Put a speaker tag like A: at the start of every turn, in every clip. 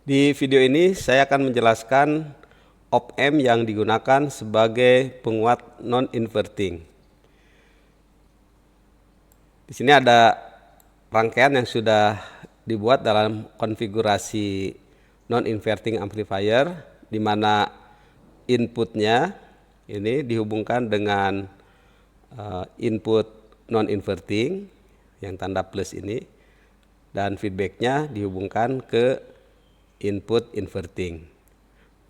A: Di video ini saya akan menjelaskan op-amp yang digunakan sebagai penguat non-inverting. Di sini ada rangkaian yang sudah dibuat dalam konfigurasi non-inverting amplifier, di mana inputnya ini dihubungkan dengan input non-inverting yang tanda plus ini, dan feedbacknya dihubungkan ke input inverting,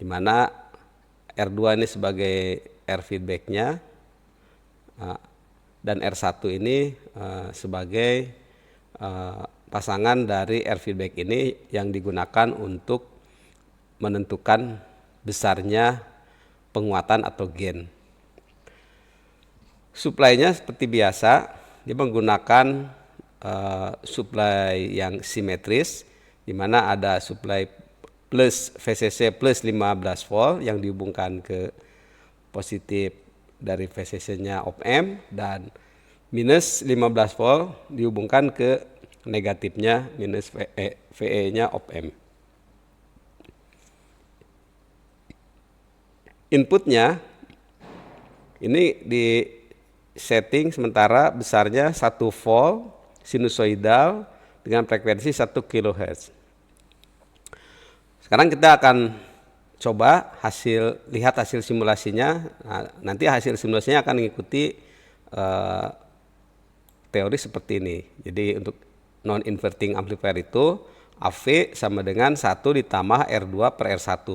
A: di mana R2 ini sebagai R feedbacknya dan R1 ini sebagai pasangan dari R feedback ini yang digunakan untuk menentukan besarnya penguatan atau gain. Suplainya seperti biasa, dia menggunakan suplai yang simetris, di mana ada suplai plus VCC plus 15 volt yang dihubungkan ke positif dari VCC-nya op-amp, dan minus 15 volt dihubungkan ke negatifnya minus VE-nya op-amp. Inputnya ini di setting sementara besarnya 1 volt sinusoidal dengan frekuensi 1 kHz. Sekarang kita akan coba lihat hasil simulasinya. Nah, nanti hasil simulasinya akan mengikuti teori seperti ini. Jadi untuk non-inverting amplifier itu AV sama dengan 1 ditambah R2 per R1.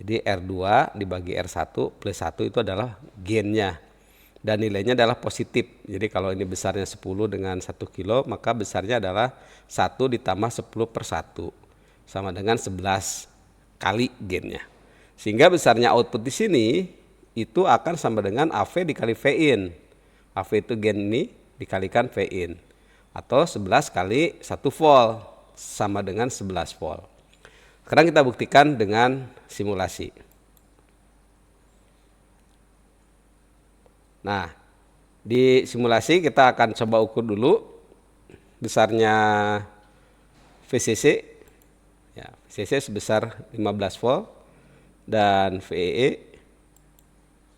A: Jadi R2 dibagi R1 plus 1 itu adalah gainnya. Dan nilainya adalah positif. Jadi kalau ini besarnya 10 dengan 1 kilo, maka besarnya adalah 1 ditambah 10 per 1. Sama dengan 11 kali gainnya. Sehingga besarnya output di sini itu akan sama dengan AV dikali V-in. AV itu gain ini dikalikan V-in. Atau 11 kali 1 volt sama dengan 11 volt. Sekarang kita buktikan dengan simulasi. Nah, di simulasi kita akan coba ukur dulu besarnya VCC. Ya, VCC sebesar 15 volt dan VEE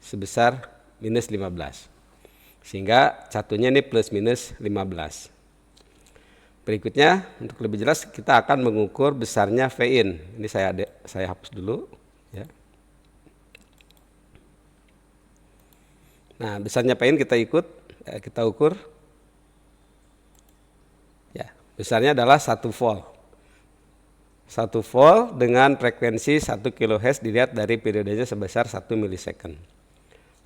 A: sebesar minus 15. Sehingga satunya ini plus minus 15. Berikutnya untuk lebih jelas kita akan mengukur besarnya V-in. Ini saya hapus dulu ya. Nah, besarnya V-in kita ukur. Ya, besarnya adalah 1 volt. 1 volt dengan frekuensi 1 kHz dilihat dari periodenya sebesar 1 milisecond.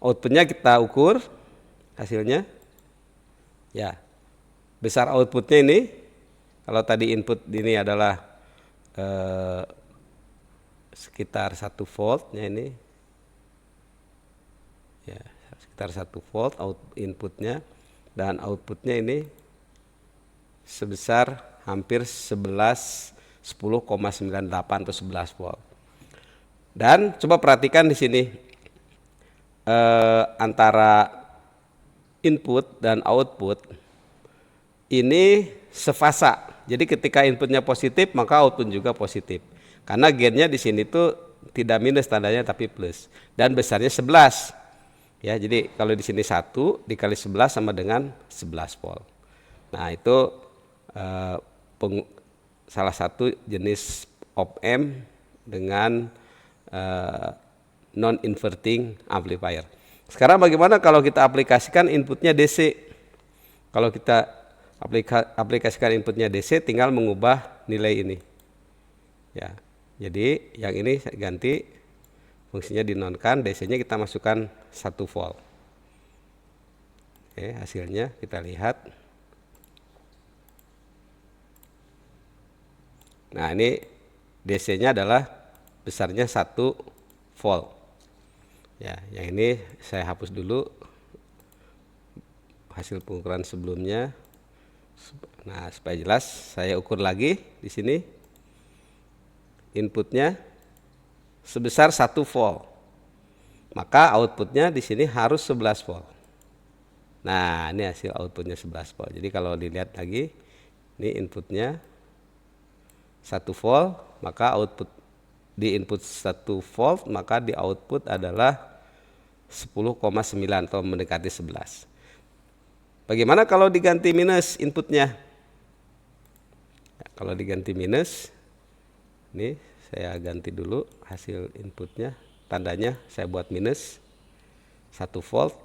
A: Outputnya kita ukur hasilnya. Ya, besar outputnya ini, kalau tadi input ini adalah sekitar 1 voltnya ini. Ya, sekitar 1 volt inputnya, dan outputnya ini sebesar hampir 10,98 atau 11 volt. Dan coba perhatikan di sini antara input dan output ini sefasa. Jadi ketika inputnya positif maka output juga positif. Karena gainnya di sini tuh tidak minus tandanya tapi plus, dan besarnya 11. Ya, jadi kalau di sini 1 dikali 11 sama dengan 11 volt. Nah, itu salah satu jenis op-amp dengan non-inverting amplifier. Sekarang bagaimana kalau kita aplikasikan inputnya DC? Kalau kita aplikasikan inputnya DC, tinggal mengubah nilai ini. Ya, jadi yang ini saya ganti, fungsinya dinonkan, DC-nya kita masukkan 1 volt. Oke, hasilnya kita lihat. Nah, ini DC-nya adalah besarnya 1 volt. Ya, yang ini saya hapus dulu hasil pengukuran sebelumnya. Nah, supaya jelas saya ukur lagi di sini. Inputnya sebesar 1 volt. Maka outputnya di sini harus 11 volt. Nah, ini hasil outputnya 11 volt. Jadi kalau dilihat lagi, ini inputnya 1 volt, maka output di input 1 volt, maka di output adalah 10,9 atau mendekati 11. Bagaimana kalau diganti minus inputnya? Ya, kalau diganti minus, ini saya ganti dulu hasil inputnya, tandanya saya buat minus 1 volt,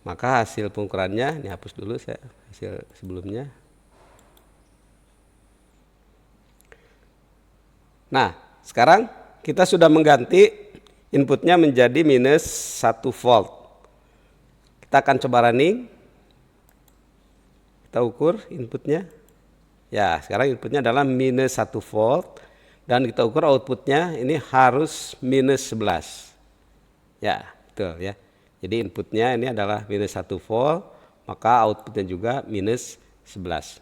A: maka hasil pengukurannya, ini hapus dulu saya hasil sebelumnya. Nah, sekarang kita sudah mengganti inputnya menjadi minus 1 volt. Kita akan coba running. Kita ukur inputnya. Ya, sekarang inputnya adalah minus 1 volt. Dan kita ukur outputnya ini harus minus 11. Ya, betul ya. Jadi inputnya ini adalah minus 1 volt, maka outputnya juga minus 11.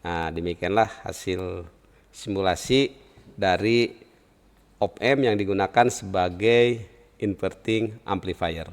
A: Nah, demikianlah hasil simulasi dari op amp yang digunakan sebagai inverting amplifier.